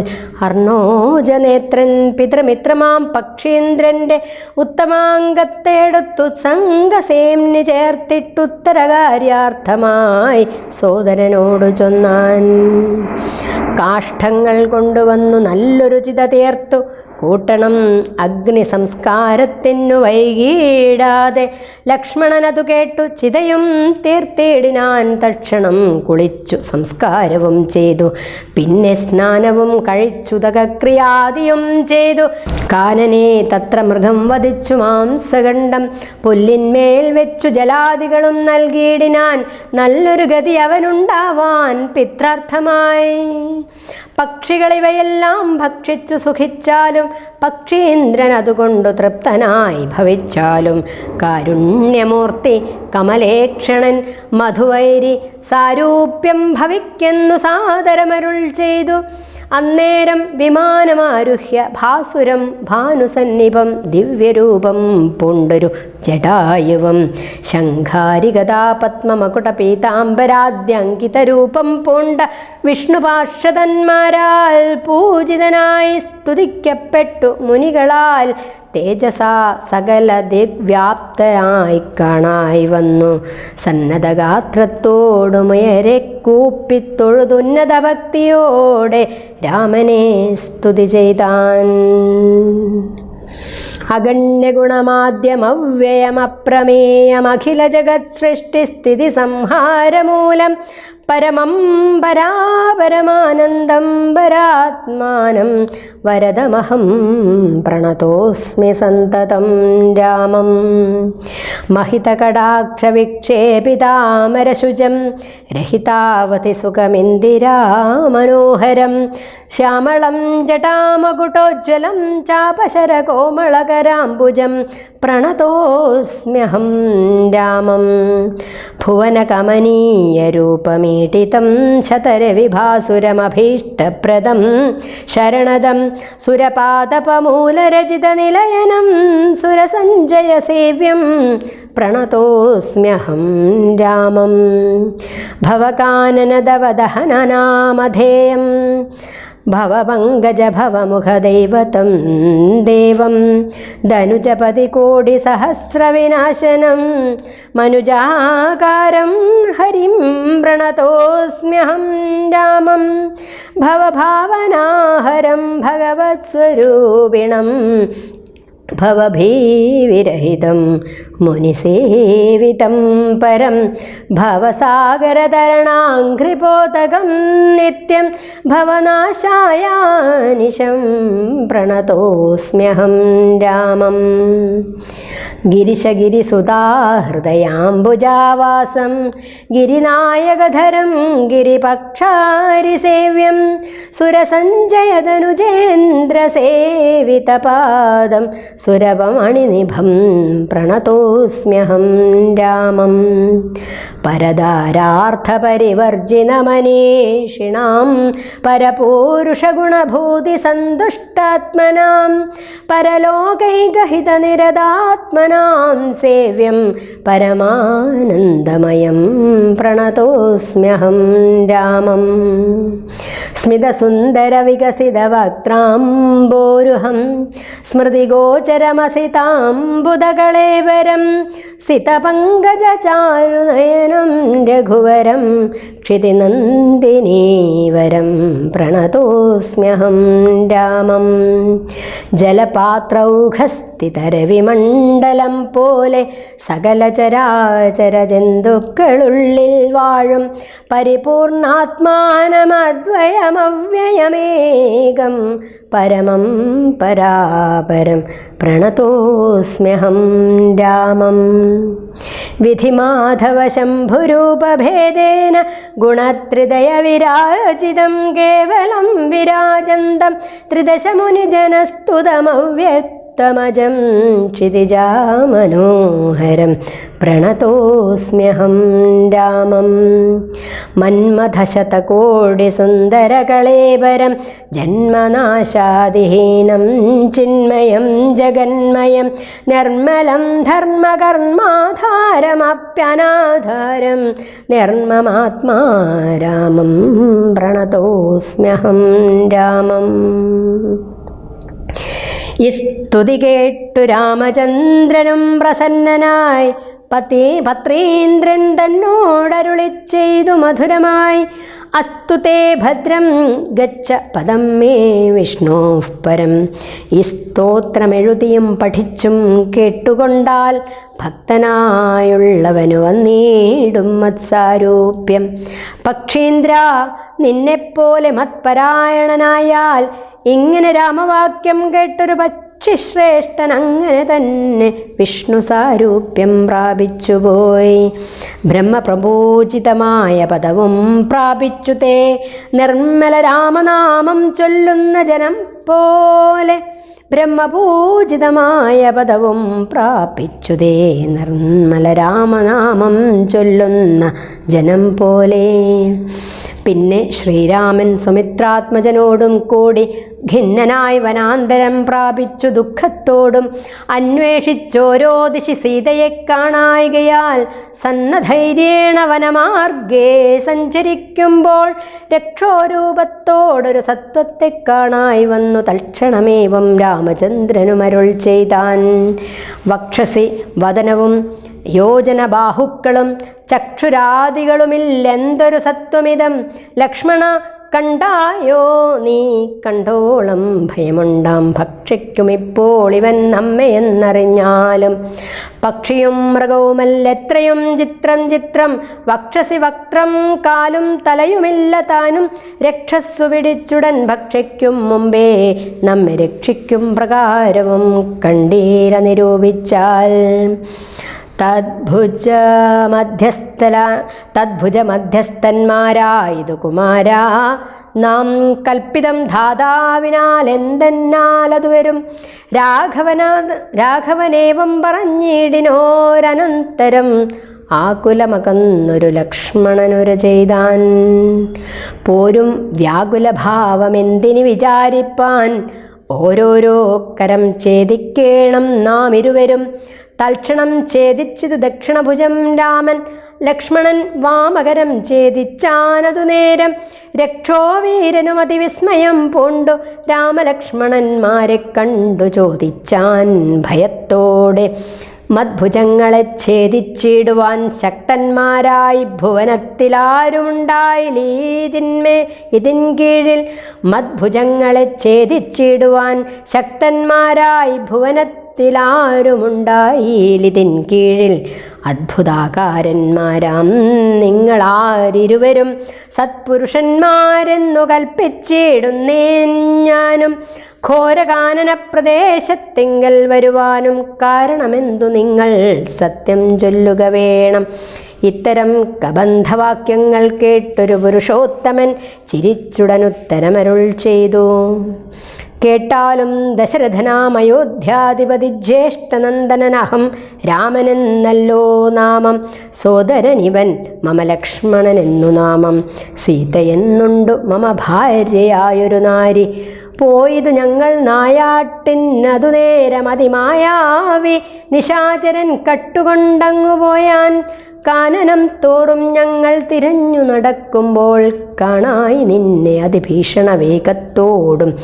അർണോജനേത്രൻ പിതൃമിത്രമാം പക്ഷീന്ദ്രൻ്റെ ഉത്തമാംഗത്തെ എടുത്തു സംഘസേമ്നി ചേർത്തിട്ടുത്തരകാര്യാർത്ഥമായി സോദരനോടു ചൊന്നാൻ. കാഷ്ഠങ്ങൾ കൊണ്ടുവന്നു നല്ലൊരു ചിത തീർത്തു കൂട്ടണം അഗ്നി സംസ്കാരത്തിനു വൈകിടാതെ. ലക്ഷ്മണനതു കേട്ടു ചിതയും തീർത്തിടിനാൻ. തക്ഷണം കുളിച്ചു സംസ്കാരവും ചെയ്തു പിന്നെ സ്നാനവും കഴിച്ചുതകക്രിയാദിയും ചെയ്തു. കാനനെ തത്ര മൃഗം വധിച്ചു മാംസഖണ്ഡം പുല്ലിന്മേൽ വെച്ചു ജലാദികളും നൽകിയിടിനാൻ. നല്ലൊരു ഗതി അവനുണ്ടാവാൻ പിത്രാർത്ഥമായി. പക്ഷികളിവയെല്ലാം ഭക്ഷിച്ചു സുഖിച്ചാലും പക്ഷീന്ദ്രൻ അതുകൊണ്ടു തൃപ്തനായി ഭവിച്ചാലും കാരുണ്യമൂർത്തി കമലേക്ഷ തീക്ഷണൻ മധുവൈരി സാരൂപ്യം ഭവിക്കെന്നു സാദരമരുൾ ചെയ്തു. അന്നേരം വിമാനമാരുഹ്യ ഭാസുരം ഭാനുസന്നിഭം ദിവ്യരൂപം പൂണ്ടൊരു ജടായുവം ശംഖാരിഗതാ പത്മമകുട പീതാംബരാദ്യങ്കിതരൂപം പൂണ്ട വിഷ്ണുപാർഷദന്മാരാൽ പൂജിതനായി സ്തുതിക്കപ്പെട്ടു മുനികളാൽ തേജസാ സകല ദിഗ്വ്യാപ്തനായി കാണായി വന്നു. സന്നദ്ധഗാത്രത്തോടുമുയരെ കൂപ്പിത്തൊഴുതുന്നത ഭക്തിയോടെ രാമനെ സ്തുതി ചെയ്താൻ. അഗണ്യഗുണമാദ്യമവ്യയമപ്രമേയമഖില ജഗത് സൃഷ്ടിസ്ഥിതി സംഹാരമൂലം പരമം പരാപരമാനന്ദം പരാത്മാനം വരദമഹം പ്രണതോസ്മി സന്തതം രാമം. മഹിതകടാക്ഷവിക്ഷേപിതാമരശുചം രഹിതാവതി സുഖമിന്ദിരാമനോഹരം ശ്യാമളം ജടാമകുടോജ്വലം ചാപശരകോമളകരാംബുജം പ്രണതോസ്മ്യഹം രാമം. ഭുവനകമനീയരൂപമീടിതം ശതരവിഭാസുരമഭീഷ്ടപ്രദം ശരണദം സുരപാദപമൂലരചിതനിലയനം സുരസഞ്ജയസേവ്യം പ്രണതോസ്മ്യഹം രാമം. ഭവകാനനദവദഹനനാമധേയം ഭവപങ്കജഭവമുഖദൈവതം ദേവം ധനുജപതികോടിസഹസ്രവിനാശനം മനുജാകാരം ഹരിം പ്രണതോസ്മ്യഹം രാമം. ഭവഭാവനാഹരം ഭഗവത്സ്വരൂപിണം ഭവഭീവിരഹിതം മുനിസേവിതം പരം ഭവസാഗരതരണാഘ്രിപോതകം നിത്യം ഭവനാശായാനിശം പ്രണതോസ്മ്യഹം രാമം. ഗിരിശഗിരിസുതാഹൃദയാംബുജാവാസം ഗിരിനായകധരം ഗിരിപക്ഷാരിസേവ്യം സുരസഞ്ജയതനുജേന്ദ്രസേവിതപാദം സുരഭമണിനിഭം പ്രണതോസ്മ്യഹം രാമം. പരദാരാർത്ഥപരിവർജിനമനീഷിണാം പരപൂരുഷഗുണഭൂതിസന്തുഷ്ടാത്മനാം പരലോകൈകഹിതനിരതാത്മനാം സേവ്യം പരമാനന്ദമയം പ്രണതോസ്മ്യഹം രാമം. സ്മിതസുന്ദരവികസിതവക്ത്രാംബോരുഹം സ്മൃതിഗോചരമസിതാംബുദകളേവരം സിതപങ്കജചാരുനയനം രഘുവരം ക്ഷിതിനന്ദിനീവരം പ്രണതോസ്മ്യഹം രാമം. ജലപാത്രൗഘസ്ഥിതരവിമണ്ഡലം പോലെ സകല ചരാചര ജന്തുക്കളുള്ളിൽ വാഴും പരിപൂർണാത്മാനമദ്വയമവ്യയമേകം പരമം പരാപരം പ്രണതോസ്മ്യഹം രാമം. വിധിമാധവശംഭുരൂപഭേദേന ഗുണത്രിദയവിരാജിതം കേവലം വിരാജന്തം ത്രിദശമുനിജനസ്തുതമവ്യക്തമജം ക്ഷിതിജാമനോഹരം പ്രണതോസ്മ്യഹം രാമം. മന്മഥശതകോടിസുന്ദരകളേവരം ജന്മനാശാദിഹീനം ചിന്മയം ജഗന്മയം നിർമ്മലം ധർമ്മകർമാധാരമപ്യനാധാരം നിർമ്മമാത്മാ രാമം പ്രണതോസ്മ്യഹം രാമം. ഈ സ്തുതി കേട്ടു രാമചന്ദ്രനും പ്രസന്നനായി പത്രീന്ദ്രൻ തന്നോടരുളി ചെയ്തു മധുരമായി അസ്തുതേ ഭദ്രം ഗച്ഛ പദം മേ വിഷ്ണു പരം. ഈ സ്തോത്രമെഴുതിയും പഠിച്ചും കേട്ടുകൊണ്ടാൽ ഭക്തനായുള്ളവനു വന്നിടും മത്സാരൂപ്യം. പക്ഷീന്ദ്ര നിന്നെപ്പോലെ മത്പരായണനായാൽ ഇങ്ങനെ രാമവാക്യം കേട്ടൊരു പക്ഷിശ്രേഷ്ഠൻ അങ്ങനെ തന്നെ വിഷ്ണു സാരൂപ്യം പ്രാപിച്ചുപോയി. ബ്രഹ്മപ്രബോചിതമായ പദവും പ്രാപിച്ചു തേ നിർമ്മല രാമനാമം ചൊല്ലുന്ന ജനം പോലെ ബ്രഹ്മപൂജിതമായ പദവും പ്രാപിച്ചുതേ നിർമ്മല രാമനാമം ചൊല്ലുന്ന ജനം പോലെ. പിന്നെ ശ്രീരാമൻ സുമിത്രാത്മജനോടും കൂടി ഖിന്നനായി വനാന്തരം പ്രാപിച്ചു ദുഃഖത്തോടും അന്വേഷിച്ചോരോ ദിശി സീതയെ കാണായികയാൽ സന്നധൈര്യേണ വനമാർഗേ സഞ്ചരിക്കുമ്പോൾ രക്ഷോരൂപത്തോടൊരു സത്വത്തെ കാണായി വന്നു തൽക്ഷണമേവം രാമചന്ദ്രനുമരുൾ ചെയ്താൻ. വക്ഷസി വദനവും യോജന ബാഹുക്കളും ചക്ഷുരാദികളുമില്ലെന്തൊരു സത്വമിതം ലക്ഷ്മണ കണ്ടായോ നീ കണ്ടോളം ഭയമുണ്ടാം ഭക്ഷിക്കുമിപ്പോൾ ഇവൻ നമ്മയെന്നറിഞ്ഞാലും. പക്ഷിയും മൃഗവുമല്ലെത്രയും ചിത്രം ചിത്രം വക്ഷസി വക്രം കാലും തലയുമില്ല താനും രക്ഷസ്സു പിടിച്ചുടൻ ഭക്ഷിക്കും മുമ്പേ നമ്മെ രക്ഷിക്കും പ്രകാരവും കണ്ടീര നിരൂപിച്ചാൽ. തദ്ഭുജ മധ്യസ്ഥന്മാരായതു കുമാരാ നാം കൽപ്പിതം ധാതാവിനാൽ എന്തെന്നാലതു വരും. രാഘവനേവം പറഞ്ഞിടിനോരനന്തരം ആകുലമകന്നൊരു ലക്ഷ്മണനൊരു ചെയ്താൻ. പോരും വ്യാകുലഭാവമെന്തിനി വിചാരിപ്പാൻ ഓരോരോ കരം ഛേദിക്കേണം നാം ഇരുവരും. തൽക്ഷണം ഛേദിച്ചതു ദക്ഷിണഭുജം രാമൻ ലക്ഷ്മണൻ വാമകരം ഛേദിച്ചാനതു നേരം. രക്ഷോവീരനും അതിവിസ്മയം പൂണ്ടു രാമലക്ഷ്മണന്മാരെ കണ്ടു ചോദിച്ചാൻ ഭയത്തോടെ. മദ്ഭുജങ്ങളെ ഛേദിച്ചിടുവാൻ ശക്തന്മാരായി ഭുവനത്തിലാരുമുണ്ടായില്ലീതിൻ കീഴിൽ. മദ്ഭുജങ്ങളെ ഛേദിച്ചിടുവാൻ ശക്തന്മാരായി ഭുവനത്തിലാരുമുണ്ടായില്ലിതിൻ കീഴിൽ. അദ്ഭുതാകാരന്മാരാം നിങ്ങളാരിരുവരും സത്പുരുഷന്മാരെന്നു കൽപ്പിച്ചിടുന്നേൻ ഞാനും. ഘോരകാനന പ്രദേശത്തിങ്കൽ വരുവാനും കാരണമെന്തു നിങ്ങൾ സത്യം ചൊല്ലുക വേണം. ഇത്തരം കബന്ധവാക്യങ്ങൾ കേട്ടൊരു പുരുഷോത്തമൻ ചിരിച്ചുടനുത്തരമരുൾ ചെയ്തു. കേട്ടാലും ദശരഥനാമയോധ്യാധിപതി ജ്യേഷ്ഠനന്ദനനഹം രാമനെന്നല്ലോ നാമം. സോദരനിവൻ മമ ലക്ഷ്മണനെന്നു നാമം. സീതയെന്നുണ്ടു മമ ഭാര്യയായൊരു നാരി. പോയിതു ഞങ്ങൾ നായാട്ടിനതു നേരം അതിമായാവി നിശാചരൻ കട്ടുകൊണ്ടങ്ങു പോയാൻ. കാനനം തോറും ഞങ്ങൾ തിരഞ്ഞു നടക്കുമ്പോൾ കാണായി നിന്നെ അതിഭീഷണ വേഗത്തോടും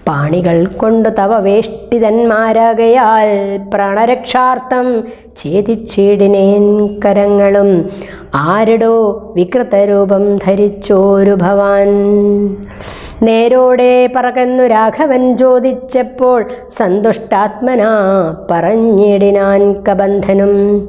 പാണികൾ കൊണ്ടു തവ വേഷ്ടിതന്മാരാകയാൽ പ്രാണരക്ഷാർത്ഥം ഛേദിച്ചിടിനേൻ കരങ്ങളും. ആരുടോ വികൃതരൂപം ധരിച്ചോരു ഭവാൻ. നേരോടെ പറകന്നു രാഘവൻ ചോദിച്ചപ്പോൾ സന്തുഷ്ടാത്മനാ പറഞ്ഞിടിനാൻ കബന്ധനും.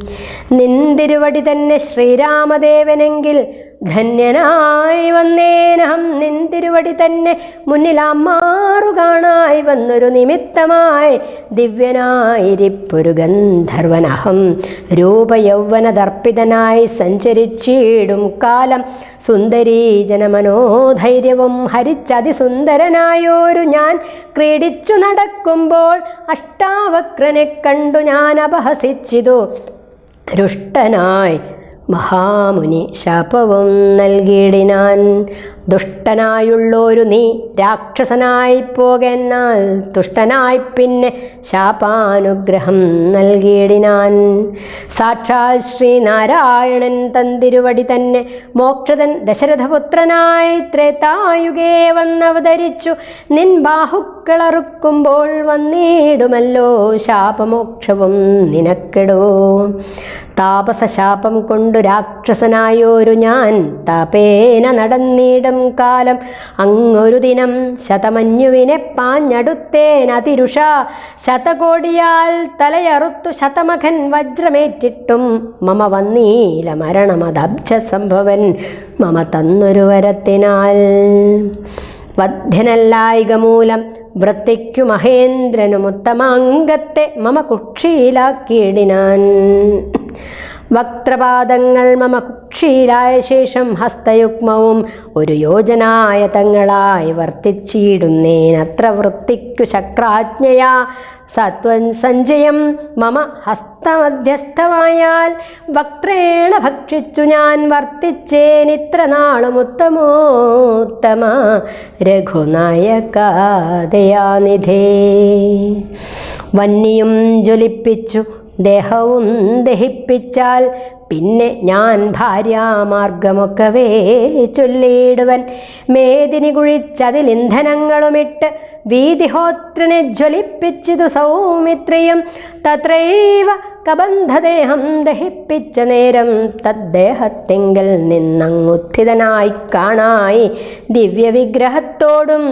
നിന്തിരുവടി തന്നെ ശ്രീരാമദേവനെങ്കിൽ ധന്യനായി വന്നേനഹം. നിന്തിരുവടി തന്നെ മുന്നിലാമാറു കാണായി വന്നൊരു നിമിത്തമായി ദിവ്യനായിരിപ്പൊരു ഗന്ധർവനഹം. രൂപയൗവനദർപ്പിതനായി സഞ്ചരിച്ചിടും കാലം സുന്ദരീ ജനമനോധൈര്യവും ഹരിച്ചതിസുന്ദരനായോരു ഞാൻ ക്രീഡിച്ചു നടക്കുമ്പോൾ അഷ്ടാവക്രനെ കണ്ടു ഞാൻ അപഹസിച്ചിതു. രുഷ്ടനായി മഹാമുനി ശാപവും നൽകിയിടിനാൻ. ദുഷ്ടനായുള്ളൊരു നീ രാക്ഷസനായി പോകെന്നാൽ തുഷ്ടനായി പിന്നെ ശാപാനുഗ്രഹം നൽകിയിടിനാൻ. സാക്ഷാൽ ശ്രീനാരായണൻ തന്തിരുവടി തന്നെ മോക്ഷതൻ ദശരഥപുത്രനായി ത്രേതായുഗേ വന്നവതരിച്ചു. നിൻ ബാഹുക്കളറുക്കുമ്പോൾ വന്നിടുമല്ലോ ശാപമോക്ഷവും നിനക്കെടോ. താപസശാപം കൊണ്ടു രാക്ഷസനായോരു ഞാൻ താപേന നടന്നിടും കാലം. അങ്ങൊരു ദിനം ശതമന്യുവിനെ പാഞ്ഞടുത്തേനതിരുഷ. ശതകോടിയാൽ തലയറുത്തു ശതമഖൻ വജ്രമേറ്റിട്ടും മമ വന്നീല മരണമദബ്ജ സംഭവൻ മമ തന്നൊരു വരത്തിനാൽ. വധ്യനല്ലായിക മൂലം വൃത്തിക്കു മഹേന്ദ്രനും ഉത്തമാംഗത്തെ മമ കുക്ഷിയിലാക്കിയിടിനാൻ. വക്രപാദങ്ങൾ മമ കുക്ഷി സാക്ഷിയിലായ ശേഷം ഹസ്തയുഗ്മവും ഒരു യോജനായതങ്ങളായി വർത്തിച്ചിടുന്നേനത്ര വൃത്തിക്കു ശക്രാജ്ഞയാ സത്വം സഞ്ചയം മമ ഹസ്തമധ്യസ്ഥമായാൽ വക്ത്രേണ ഭക്ഷിച്ചു ഞാൻ വർത്തിച്ചേനിത്ര നാളും ഉത്തമോത്തമ രഘുനായകാദയാനിധേ. വന്നിയും ജ്വലിപ്പിച്ചു ദേഹവും ദഹിപ്പിച്ചാൽ പിന്നെ ഞാൻ ഭാര്യാമാർഗമൊക്കവേ ചൊല്ലിയിടുവൻ. മേദിനി കുഴിച്ചതിൽ ഇന്ധനങ്ങളുമിട്ട് വീതിഹോത്രനെ ജ്വലിപ്പിച്ചിതു സൗമിത്രിയും. തത്രൈവ കബന്ധദേഹം ദഹിപ്പിച്ച നേരം തദ്ദേഹത്തെങ്കിൽ നിന്നങ്ങുത്ഥിതനായി കാണായി ദിവ്യവിഗ്രഹത്തോടും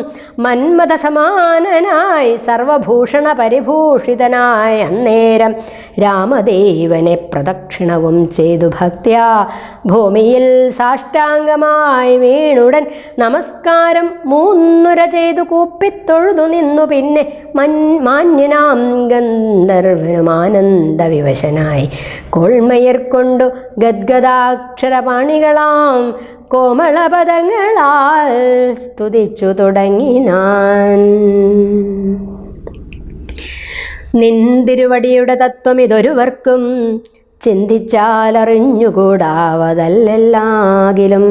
മന്മഥ സമാനനായി സർവഭൂഷണ പരിഭൂഷിതനായി അന്നേരം രാമദേവനെ പ്രദക്ഷിണവും ചെയ്തു ഭക്ത്യാ ഭൂമിയിൽ സാഷ്ടാംഗമായി വീണുടൻ നമസ്കാരം മൂന്നുര ചെയ്തു കൂപ്പിത്തൊഴുതു നിന്നു. പിന്നെ മാന്യനാം ഗന്ധർവനുമാനന്ദ വിവശനായി കോൾമയർ കൊണ്ടു ഗദ്ഗദാക്ഷരപാണികളാം കോമളപദങ്ങളാൽ സ്തുതിച്ചു തുടങ്ങിനാൻ. നിന്തിരുവടിയുടെ തത്വം ഇതൊരുവർക്കും ചിന്തിച്ചാലറിഞ്ഞുകൂടാവതല്ലെല്ലാകിലും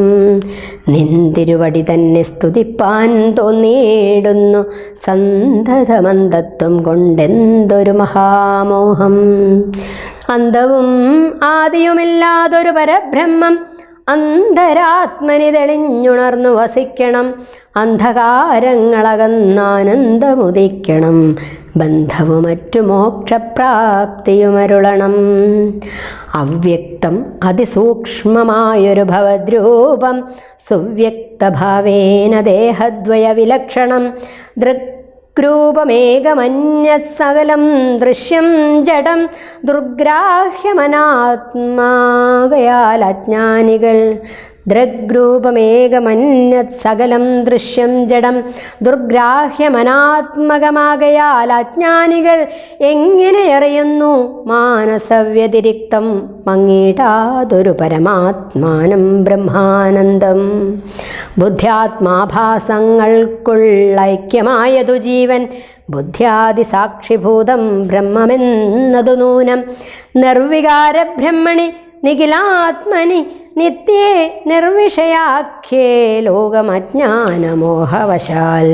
നിന്തിരുവടി തന്നെ സ്തുതിപ്പാൻ തോന്നിയിടുന്നു സന്തതമന്തത്വം കൊണ്ടെന്തൊരു മഹാമോഹം. അന്തവും ആദിയുമില്ലാതൊരു പരബ്രഹ്മം അന്തരാത്മനി തെളിഞ്ഞുണർന്നു വസിക്കണം. അന്ധകാരങ്ങളകന്നാനന്ദമുദിക്കണം. ബന്ധവും മറ്റു മോക്ഷപ്രാപ്തിയുമരുളണം. അവ്യക്തം അതിസൂക്ഷ്മമായൊരു ഭവദ്രൂപം സുവ്യക്തഭാവേന ദേഹദ്വയ വിലക്ഷണം. ദൃഗ്രൂപമേകമന്യസകലം ദൃശ്യം ജഡം ദുർഗ്രാഹ്യമനാത്മാകയാൽ അജ്ഞാനികൾ. ദൃഗ്രൂപമേകമന്യസകലം ദൃശ്യം ജഡം ദുർഗ്രാഹ്യമനാത്മകമാകയാൽ അജ്ഞാനികൾ എങ്ങനെ അറിയുന്നു മാനസവ്യതിരിക്തം മങ്ങിടാതൊരു പരമാത്മാനം ബ്രഹ്മാനന്ദം. ബുദ്ധ്യാത്മാഭാസങ്ങൾക്കുള്ളൈക്യമായതു ജീവൻ ബുദ്ധ്യാദിസാക്ഷിഭൂതം ബ്രഹ്മമെന്നതു നൂനം. നിർവികാര ബ്രഹ്മണി നിഖിലാത്മനി നിത്യേ നിർവിഷയാഖ്യേ ലോകമജ്ഞാനമോഹവശാൽ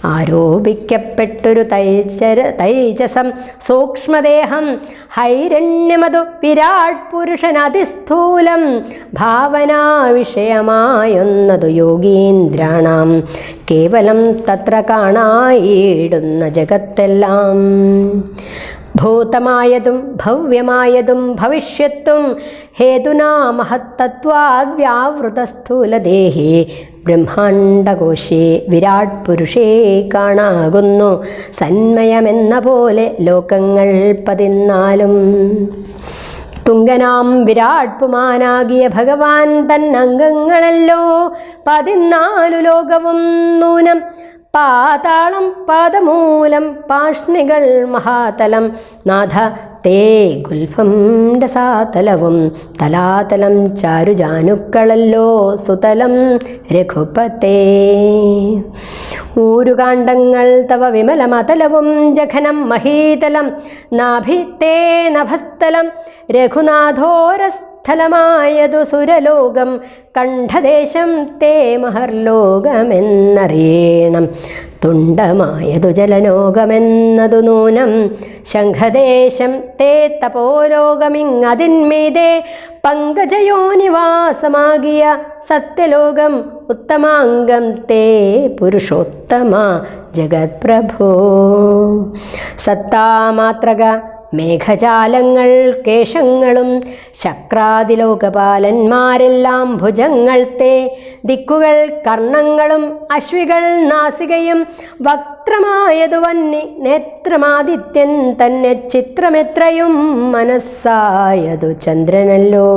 ആരോപിക്കപ്പെട്ടൊരു തൈജസം സൂക്ഷ്മദേഹം ഹൈരണ്യമതു വിരാട് പുരുഷനതിസ്ഥൂലം ഭാവനാവിഷയമായൊന്നതു യോഗീന്ദ്രാണാം കേവലം തത്ര കാണായിടുന്ന ജഗത്തെല്ലാം. ഭൂതമായതും ഭവ്യമായതും ഭവിഷ്യത്തും ഹേതുനാ മഹത്തത്വാദ് വ്യാവൃതസ്ഥൂലദേഹേ ബ്രഹ്മാണ്ഡകോശേ വിരാട് പുരുഷേ കാണാകുന്നു സന്മയമെന്ന പോലെ ലോകങ്ങൾ 14. തുങ്കനാം വിരാട് പുമാനാകിയ ഭഗവാൻ തന്നംഗങ്ങളല്ലോ 14 ലോകവും നൂനം. പാതാളം പാദമൂലം പാഷ്ണികൾ മഹാതലം നാഥ തേ ഗുൽഫം രസാതലവും തലാതലം ചാരുജാനുക്കളല്ലോ സുതലം രഘുപതേ. ഊരുകാണ്ഡങ്ങൾ തവ വിമലമതലവും ജഘനം മഹീതലം നാഭിത്തേ നഭസ്ഥലം രഘുനാഥോരസ്ഥലമായതു സുരലോകം കണ്ഠദേശം തേ മഹർലോകമെന്നറിയണം. തുണ്ടമായതു ജലലോകമെന്നതു നൂനം. ശംഖദേശം തേ തപോലോകമിങ്ങതിന്മീതേ പങ്കജയോനിവാസമാകിയ സത്യലോകം ഉത്തമാംഗം തേ പുരുഷോത്തമ ജഗത്പ്രഭോ. സത്താമാത്രക മേഘജാലങ്ങൾ കേശങ്ങളും ശക്രാദിലോകപാലന്മാരെല്ലാം ഭുജങ്ങൾ തേ. ദിക്കുകൾ കർണങ്ങളും അശ്വികൾ നാസികയും വക്ത്രമായതു വന്നി നേത്രമാദിത്യൻ തന്നെ ചിത്രമെത്രയും മനസ്സായതു ചന്ദ്രനല്ലോ.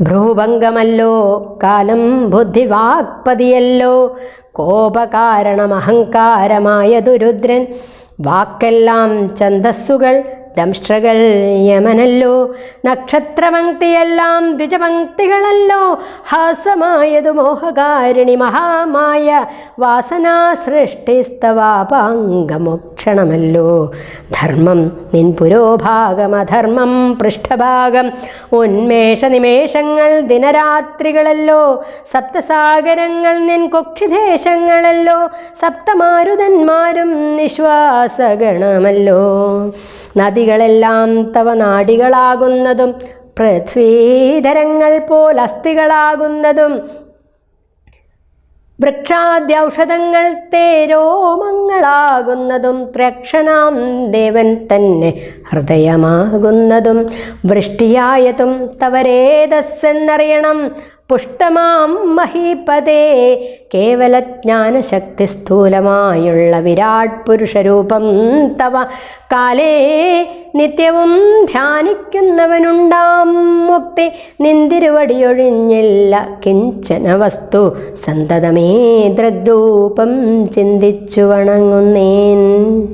ഭ്രൂഭംഗമല്ലോ കാലം ബുദ്ധിവാക്പതിയല്ലോ കോപകാരണമഹങ്കാരമായതു രുദ്രൻ. വാക്കെല്ലാം ഛന്ദസ്സുകൾ ദംഷ്ട്രകൾ യമനല്ലോ. നക്ഷത്രപംക്തിയെല്ലാം ദ്വിജപംക്തികളല്ലോ. ഹാസമായതു മോഹകാരിണി മഹാമായ വാസനാ സൃഷ്ടിസ്തവാപാംഗമോക്ഷണമല്ലോ. ധർമ്മം നിൻ പുരോഭാഗമധർമ്മം പൃഷ്ഠഭാഗം. ഉന്മേഷനിമേഷങ്ങൾ ദിനരാത്രികളല്ലോ. സപ്തസാഗരങ്ങൾ നിൻ കൊക്ഷിദേശങ്ങളല്ലോ. സപ്തമാരുതന്മാരും നിശ്വാസഗണമല്ലോ. നദികളെല്ലാം തവ നാഡികളാകുന്നതും പൃഥ്വീധരങ്ങൾ പോൽ അസ്ഥികളാകുന്നതും വൃക്ഷാദ്യൗഷധങ്ങൾ തേരോമങ്ങളാകുന്നതും ത്രക്ഷണാം ദേവൻ തന്നെ ഹൃദയമാകുന്നതും വൃഷ്ടിയായതും തവരേതസ്സെന്നറിയണം. പുഷ്ടമാം മഹീപതേ കേവലജ്ഞാനശക്തി സ്ഥൂലമായുള്ള വിരാട് പുരുഷരൂപം തവ കാലേ നിത്യവും ധ്യാനിക്കുന്നവനുണ്ടാം മുക്തി. നിന്തിരുവടിയൊഴിഞ്ഞില്ല കിഞ്ചന വസ്തു സന്തതമേ ദൃഗ്രൂപം ചിന്തിച്ചു വണങ്ങുന്നേൻ.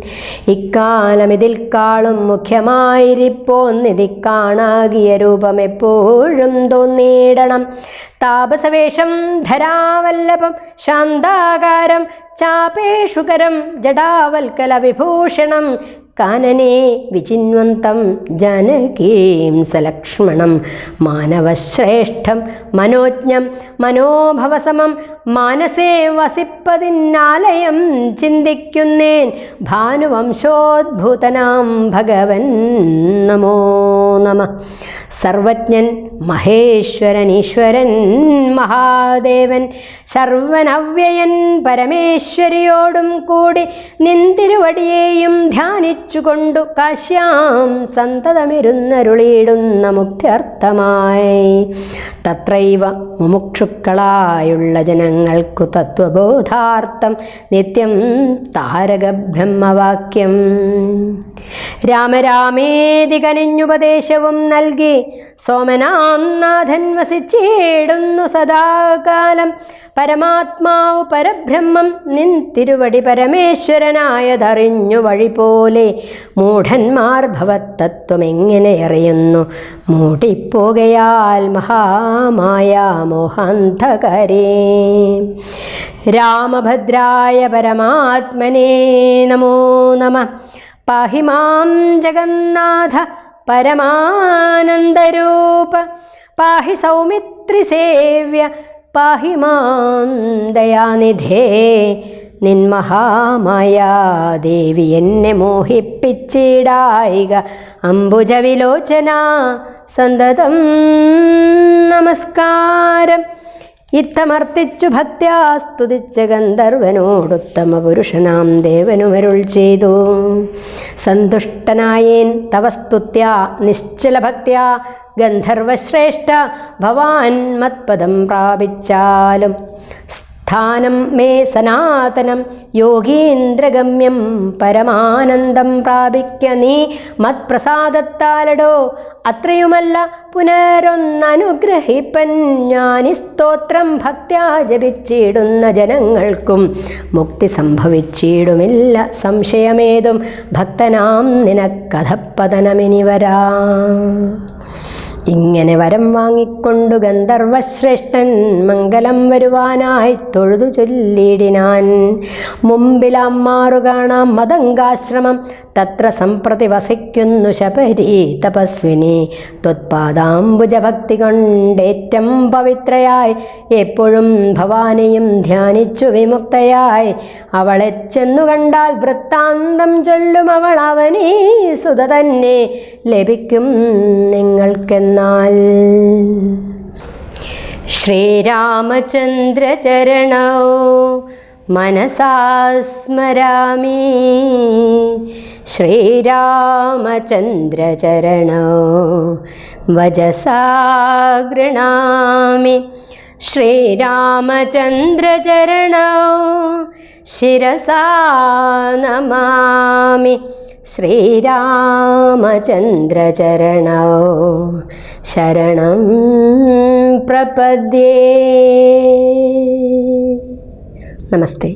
ഇക്കാലമിതിൽ കാളും മുഖ്യമായിരിപ്പോന്നിതി കാണാകിയ രൂപം എപ്പോഴും തോന്നിയിടണം. താപസവേഷം ധരാവല്ലഭം ശാന്താകാരം ചാപേഷുകരം ജടാവൽക്കല വിഭൂഷണം. കാനനെ വിചിന്വന്തം ജാനകീം സലക്ഷ്മണം. മാനവശ്രേഷ്ഠം മനോജ്ഞം മനോഭവസമം മാനസേ വസിപ്പതിന്നാലയം ചിന്തിക്കുന്നേൻ. ഭാനുവംശോദ്ഭൂതനാം ഭഗവൻ നമോ നമഃ. സർവജ്ഞൻ മഹേശ്വരൻ ഈശ്വരൻ മഹാദേവൻ സർവനവ്യയൻ പരമേശ്വരിയോടും കൂടി നിന്തിരുവടിയെയും ധ്യാനിച്ചുകൊണ്ടു കാശ്യാം സന്തതമിരുന്നരുളിയിടുന്ന മുക്ത്യർത്ഥമായി. തത്രൈവ മുമുക്ഷുക്കളായുള്ള ജനങ്ങൾക്കു തത്വബോധാർത്ഥം നിത്യം താരക ബ്രഹ്മവാക്യം. രാമരാമേതി കനിഞ്ഞുപദേശവും നൽകി സോമനാം നാഥൻ വസിച്ചിടുന്നു സദാകാലം. പരമാത്മാവ് പരബ്രഹ്മം നിൻ തിരുവടി പരമേശ്വരനായതറിഞ്ഞു വഴി പോലെ. മൂഢന്മാർ ഭവത്തത്വമെങ്ങനെ അറിയുന്നു മൂടിപ്പോകയാൽ മഹാമായ മോഹാന്ധകരേ. രാമഭദ്രായ പരമാത്മനേ നമോ നമഃ. പാഹി മാം ജഗന്നാഥ പരമാനന്ദരൂപ. പാഹി സൗമിത്രിസേവ്യ പാഹി മാം ദയാനിധേ. നിന്മഹാമായാദേവി എന്നെ മോഹിപ്പിച്ചിടായിക അംബുജവിലോചന സന്തതം നമസ്കാരം. ഇത്തമർത്തിച്ചു ഭക്ത്യാ സ്തുതിച്ച ഗന്ധർവനോടുത്തമ പുരുഷനാം ദേവനുമരുൾ ചെയ്തു. സന്തുഷ്ടനായേൻ തവ സ്തുത്യാ നിശ്ചല ഭക്ത്യാ ഗന്ധർവശ്രേഷ്ഠ ഭവാൻ മത്പദം പ്രാപിച്ചാലും. സ്ഥാനം മേ സനാതനം യോഗീന്ദ്രഗമ്യം പരമാനന്ദം പ്രാപിക്ക നീ മത്പ്രസാദത്താലടോ. അത്രയുമല്ല പുനരൊന്നനുഗ്രഹിപ്പൻ ഞാനി സ്തോത്രം ഭക്ത്യാ ജപിച്ചിടുന്ന ജനങ്ങൾക്കും മുക്തി സംഭവിച്ചിടുമില്ല സംശയമേതും. ഭക്തനാം നിനക്കഥപ്പതനമിനി വരാ. ഇങ്ങനെ വരം വാങ്ങിക്കൊണ്ടു ഗന്ധർവശ്രേഷ്ഠൻ മംഗലം വരുവാനായി തൊഴുതു ചൊല്ലിടിനാൻ. മുമ്പിലമ്മാറു കാണാം മതംഗാശ്രമം. തത്ര സംപ്രതി വസിക്കുന്നു ശബരി തപസ്വിനി. ത്വത്പാദാംബുജഭക്തി കൊണ്ടേറ്റം പവിത്രയായി എപ്പോഴും ഭവാനിയും ധ്യാനിച്ചു വിമുക്തയായി. അവളെ ചെന്നു കണ്ടാൽ വൃത്താന്തം ചൊല്ലും അവൾ അവനീ സുത തന്നെ ലഭിക്കും നിങ്ങൾക്കെന്നാൽ. ശ്രീരാമചന്ദ്ര ചരണോ മനസാ സ്മരാമി. ശ്രീരാമചന്ദ്ര ചരണോ വചസാ ഗൃണാമി. ശ്രീരാമചന്ദ്ര ചരണോ ശിരസാ നമാമി. ശ്രീരാമചന്ദ്ര ചരണോ ശരണം പ്രപദ്യേ. നമസ്തേ.